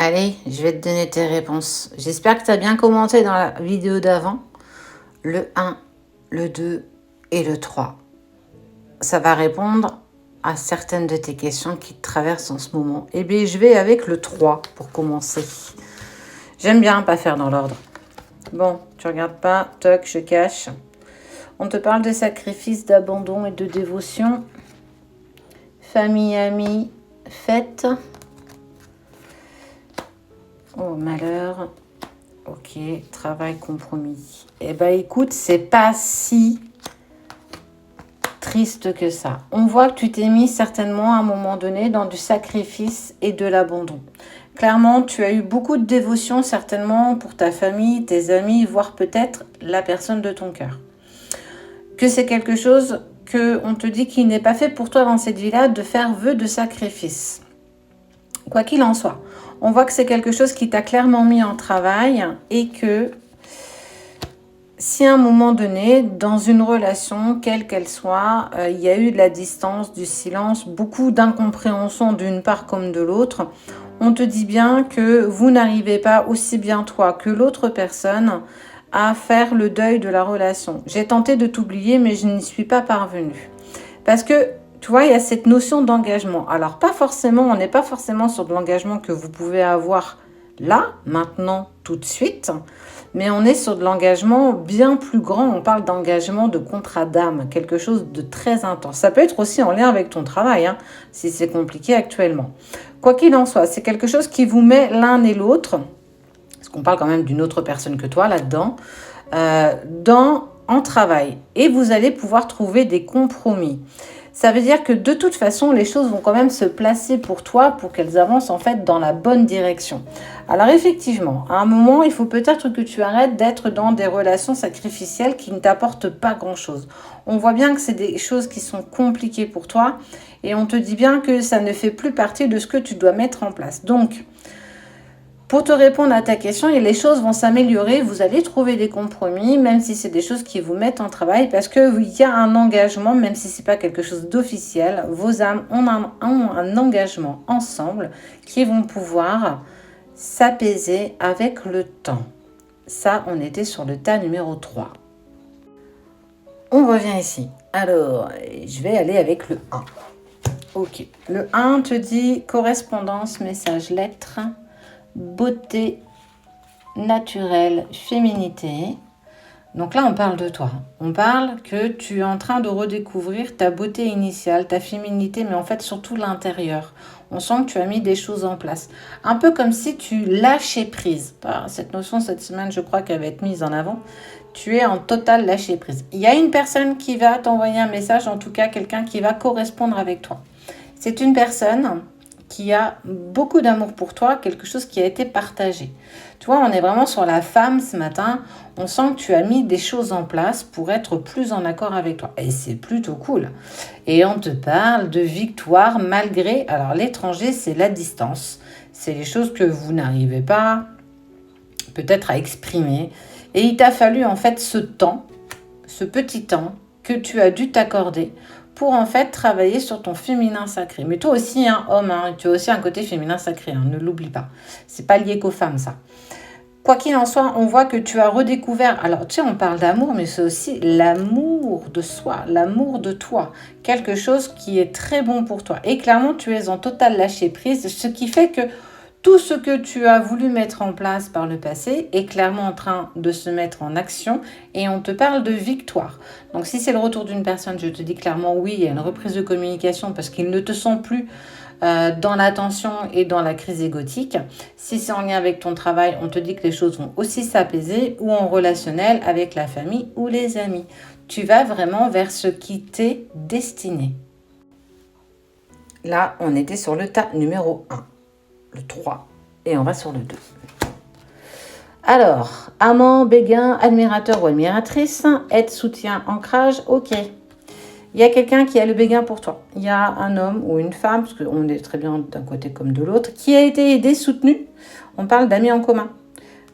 Allez, je vais te donner tes réponses. J'espère que tu as bien commenté dans la vidéo d'avant. Le 1, le 2 et le 3. Ça va répondre à certaines de tes questions qui te traversent en ce moment. Eh bien, je vais avec le 3 pour commencer. J'aime bien pas faire dans l'ordre. Bon, tu regardes pas, toc, je cache. On te parle de sacrifice, d'abandon et de dévotion. Famille, amis, fête. Oh, malheur. Ok, travail, compromis. Eh ben, écoute, c'est pas si triste que ça. On voit que tu t'es mis certainement à un moment donné dans du sacrifice et de l'abandon. Clairement, tu as eu beaucoup de dévotion certainement pour ta famille, tes amis, voire peut-être la personne de ton cœur. Que c'est quelque chose que on te dit qu'il n'est pas fait pour toi dans cette vie-là de faire vœu de sacrifice. Quoi qu'il en soit, on voit que c'est quelque chose qui t'a clairement mis en travail et que si à un moment donné, dans une relation, quelle qu'elle soit, il y a eu de la distance, du silence, beaucoup d'incompréhension d'une part comme de l'autre, on te dit bien que vous n'arrivez pas aussi bien toi que l'autre personne à faire le deuil de la relation. J'ai tenté de t'oublier, mais je n'y suis pas parvenue. Parce que, tu vois, il y a cette notion d'engagement. Alors, pas forcément, on n'est pas forcément sur de l'engagement que vous pouvez avoir là, maintenant, tout de suite, mais on est sur de l'engagement bien plus grand. On parle d'engagement de contrat d'âme, quelque chose de très intense. Ça peut être aussi en lien avec ton travail, hein, si c'est compliqué actuellement. Quoi qu'il en soit, c'est quelque chose qui vous met l'un et l'autre, parce qu'on parle quand même d'une autre personne que toi là-dedans, en travail. Et vous allez pouvoir trouver des compromis. Ça veut dire que de toute façon, les choses vont quand même se placer pour toi pour qu'elles avancent en fait dans la bonne direction. Alors effectivement, à un moment, il faut peut-être que tu arrêtes d'être dans des relations sacrificielles qui ne t'apportent pas grand-chose. On voit bien que c'est des choses qui sont compliquées pour toi et on te dit bien que ça ne fait plus partie de ce que tu dois mettre en place. Donc, pour te répondre à ta question, les choses vont s'améliorer, vous allez trouver des compromis, même si c'est des choses qui vous mettent en travail, parce qu'il y a un engagement, même si ce n'est pas quelque chose d'officiel, vos âmes ont un engagement ensemble qui vont pouvoir s'apaiser avec le temps. Ça, on était sur le tas numéro 3. On revient ici. Alors, je vais aller avec le 1. Ok. Le 1 te dit correspondance, message, lettre. Beauté naturelle, féminité. Donc là, on parle de toi. On parle que tu es en train de redécouvrir ta beauté initiale, ta féminité, mais en fait surtout l'intérieur. On sent que tu as mis des choses en place. Un peu comme si tu lâchais prise. Cette notion, cette semaine, je crois qu'elle va être mise en avant. Tu es en total lâcher prise. Il y a une personne qui va t'envoyer un message, en tout cas quelqu'un qui va correspondre avec toi. C'est une personne qui a beaucoup d'amour pour toi, quelque chose qui a été partagé. Tu vois, on est vraiment sur la femme ce matin. On sent que tu as mis des choses en place pour être plus en accord avec toi. Et c'est plutôt cool. Et on te parle de victoire malgré... Alors, l'étranger, c'est la distance. C'est les choses que vous n'arrivez pas peut-être à exprimer. Et il t'a fallu en fait ce temps, ce petit temps que tu as dû t'accorder pour en fait travailler sur ton féminin sacré. Mais toi aussi, hein, homme, hein, tu as aussi un côté féminin sacré, hein, ne l'oublie pas. C'est pas lié qu'aux femmes, ça. Quoi qu'il en soit, on voit que tu as redécouvert, alors tu sais, on parle d'amour, mais c'est aussi l'amour de soi, l'amour de toi. Quelque chose qui est très bon pour toi. Et clairement, tu es en total lâcher prise, ce qui fait que tout ce que tu as voulu mettre en place par le passé est clairement en train de se mettre en action et on te parle de victoire. Donc si c'est le retour d'une personne, je te dis clairement oui, il y a une reprise de communication parce qu'ils ne te sont plus dans la tension et dans la crise égotique. Si c'est en lien avec ton travail, on te dit que les choses vont aussi s'apaiser ou en relationnel avec la famille ou les amis. Tu vas vraiment vers ce qui t'est destiné. Là, on était sur le tas numéro 1. Le 3 et on va sur le 2. Alors, amant, béguin, admirateur ou admiratrice, aide, soutien, ancrage, ok. Il y a quelqu'un qui a le béguin pour toi. Il y a un homme ou une femme, parce qu'on est très bien d'un côté comme de l'autre, qui a été aidé, soutenu. On parle d'amis en commun.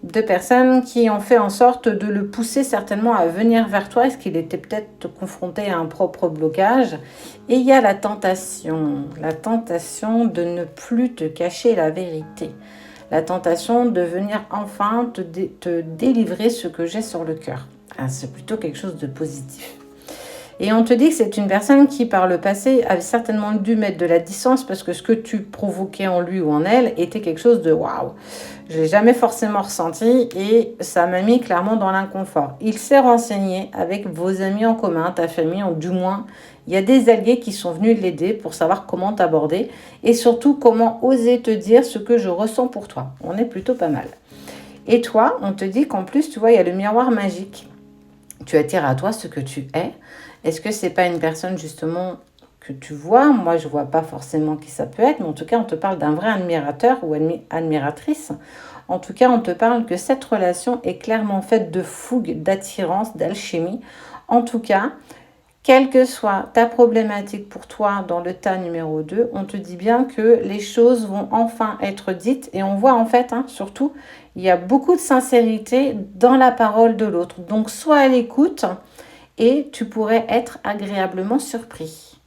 De personnes qui ont fait en sorte de le pousser certainement à venir vers toi, est-ce qu'il était peut-être confronté à un propre blocage. Et il y a la tentation de ne plus te cacher la vérité. la tentation de venir enfin te délivrer ce que j'ai sur le cœur. Ah, c'est plutôt quelque chose de positif. Et on te dit que c'est une personne qui, par le passé, avait certainement dû mettre de la distance parce que ce que tu provoquais en lui ou en elle était quelque chose de waouh. Je ne l'ai jamais forcément ressenti et ça m'a mis clairement dans l'inconfort. Il s'est renseigné avec vos amis en commun, ta famille, ou du moins, il y a des alliés qui sont venus l'aider pour savoir comment t'aborder et surtout comment oser te dire ce que je ressens pour toi. On est plutôt pas mal. Et toi, on te dit qu'en plus, tu vois, il y a le miroir magique. Tu attires à toi ce que tu es. Est-ce que c'est pas une personne justement que tu vois? Moi, je vois pas forcément qui ça peut être, mais en tout cas, on te parle d'un vrai admirateur ou admiratrice. En tout cas, on te parle que cette relation est clairement faite de fougue, d'attirance, d'alchimie. En tout cas, quelle que soit ta problématique pour toi dans le tas numéro 2, on te dit bien que les choses vont enfin être dites et on voit en fait, surtout, il y a beaucoup de sincérité dans la parole de l'autre. Donc, sois à l'écoute et tu pourrais être agréablement surpris.